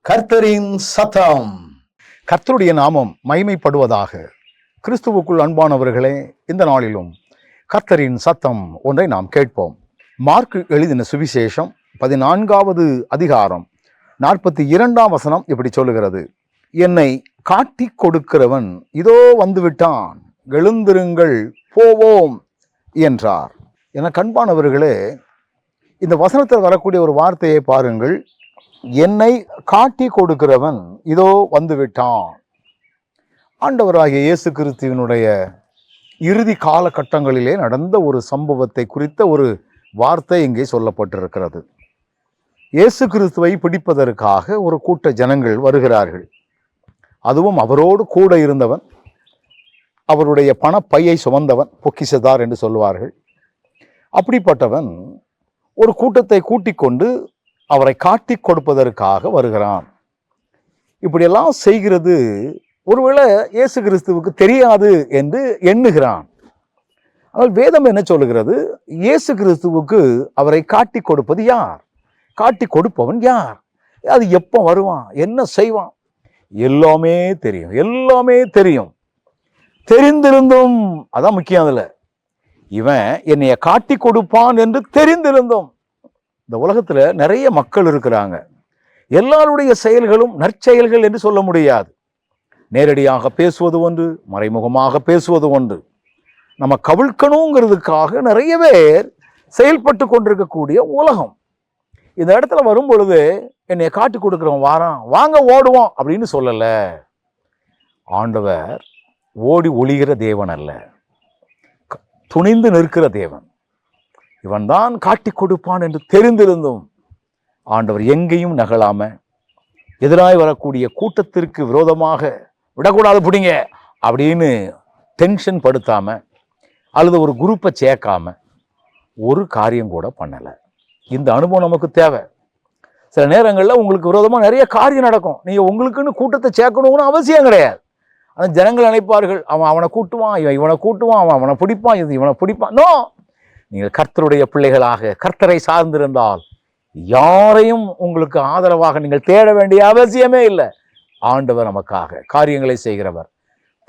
கர்த்தரின் சத்தம். கர்த்தருடைய நாமம் மகிமைப்படுவதாக. கிறிஸ்துவுக்குள் அன்பானவர்களே, இந்த நாளிலும் கர்த்தரின் சத்தம் ஒன்றை நாம் கேட்போம். மார்க்கு எழுதின சுவிசேஷம் 14வது அதிகாரம் 42ஆம் வசனம் இப்படி சொல்லுகிறது: என்னை காட்டி கொடுக்கிறவன் இதோ வந்துவிட்டான், எழுந்திருங்கள் போவோம் என்றார். என அன்பானவர்களே, இந்த வசனத்தில் வரக்கூடிய ஒரு வார்த்தையை பாருங்கள். என்னை காட்டி கொடுக்கிறவன் இதோ வந்துவிட்டான். ஆண்டவராகிய இயேசு கிறிஸ்துவினுடைய இறுதி காலகட்டங்களிலே நடந்த ஒரு சம்பவத்தை குறித்த ஒரு வார்த்தை இங்கே சொல்லப்பட்டிருக்கிறது. இயேசு கிறிஸ்துவை பிடிப்பதற்காக ஒரு கூட்ட ஜனங்கள் வருகிறார்கள். அதுவும் அவரோடு கூட இருந்தவன், அவருடைய பணப்பையை சுமந்தவன், பொக்கிஷதார் என்று சொல்வார்கள். அப்படிப்பட்டவன் ஒரு கூட்டத்தை கூட்டிக் கொண்டு அவரை காட்டி கொடுப்பதற்காக வருகிறான். இப்படியெல்லாம் செய்கிறது ஒருவேளை இயேசு கிறிஸ்துவுக்கு தெரியாது என்று எண்ணுகிறான். ஆனால் வேதம் என்ன சொல்லுகிறது? இயேசு கிறிஸ்துவுக்கு அவரை காட்டி கொடுப்பது யார்? காட்டி கொடுப்பவன் யார்? அது எப்போ வருவான், என்ன செய்வான், எல்லாமே தெரியும். எல்லாமே தெரியும். தெரிந்திருந்தும், அதான் முக்கியம். அதில் இவன் என்னைய காட்டி கொடுப்பான் என்று தெரிந்திருந்தும். இந்த உலகத்துல நிறைய மக்கள் இருக்கிறாங்க. எல்லாருடைய செயல்களும் நற்செயல்கள் என்று சொல்ல முடியாது. நேரடியாக பேசுவது ஒன்று, மறைமுகமாக பேசுவது ஒன்று. நம்ம கவிழ்க்கணுங்கிறதுக்காக நிறைய பேர் செயல்பட்டு கொண்டிருக்கக்கூடிய உலகம். இந்த இடத்துல வரும் பொழுது என்னை காட்டி கொடுக்கிறவன் வாரான், வாங்க ஓடுவோம் அப்படின்னு சொல்லல. ஆண்டவர் ஓடி ஒளிகிற தேவன் அல்ல, துணிந்து நிற்கிற தேவன். இவன் தான் காட்டி கொடுப்பான் என்று தெரிந்திருந்தும் ஆண்டவர் எங்கேயும் நகலாம, எதிராய் வரக்கூடிய கூட்டத்திற்கு விரோதமாக விடக்கூடாது பிடிங்க அப்படின்னு டென்ஷன் படுத்தாம, அல்லது ஒரு குரூப்பை சேர்க்காம ஒரு காரியம் கூட பண்ணல. இந்த அனுபவம் நமக்கு தேவை. சில நேரங்களில் உங்களுக்கு விரோதமாக நிறைய காரியம் நடக்கும். நீங்கள் உங்களுக்குன்னு கூட்டத்தை சேர்க்கணும்னு அவசியம் கிடையாது. ஆனால் ஜனங்கள் நினைப்பார்கள், அவனை கூட்டுவான், இவனை கூட்டுவான், அவனை பிடிப்பான், இவனை பிடிப்பான். நோ, நீங்கள் கர்த்தருடைய பிள்ளைகளாக கர்த்தரை சார்ந்திருந்தால் யாரையும் உங்களுக்கு ஆதரவாக நீங்கள் தேட வேண்டிய அவசியமே இல்லை. ஆண்டவர் நமக்காக காரியங்களை செய்கிறவர்.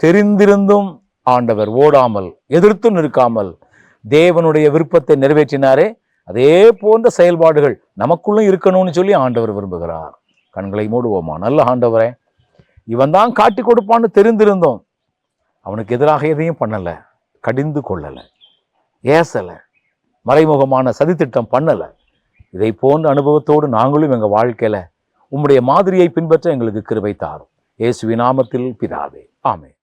தெரிந்திருந்தும் ஆண்டவர் ஓடாமல், எதிர்த்து நிற்காமல் தேவனுடைய விருப்பத்தை நிறைவேற்றினாரே, அதே போன்ற செயல்பாடுகள் நமக்குள்ளும் இருக்கணும்னு சொல்லி ஆண்டவர் விரும்புகிறார். கண்களை மூடுவோமா? நல்ல ஆண்டவரே, இவன் தான் காட்டி கொடுப்பான்னு தெரிந்திருந்தோம் அவனுக்கு எதிராக எதையும் பண்ணலை, கடிந்து கொள்ளலை, ஏசலை, மறைமுகமான சதித்திட்டம் பண்ணலை. இதை போன்ற அனுபவத்தோடு நாங்களும் எங்கள் வாழ்க்கையில் உம்முடைய மாதிரியை பின்பற்ற எங்களுக்கு கிருபை தாரும். இயேசுவின் நாமத்தில் பிதாவே, ஆமென்.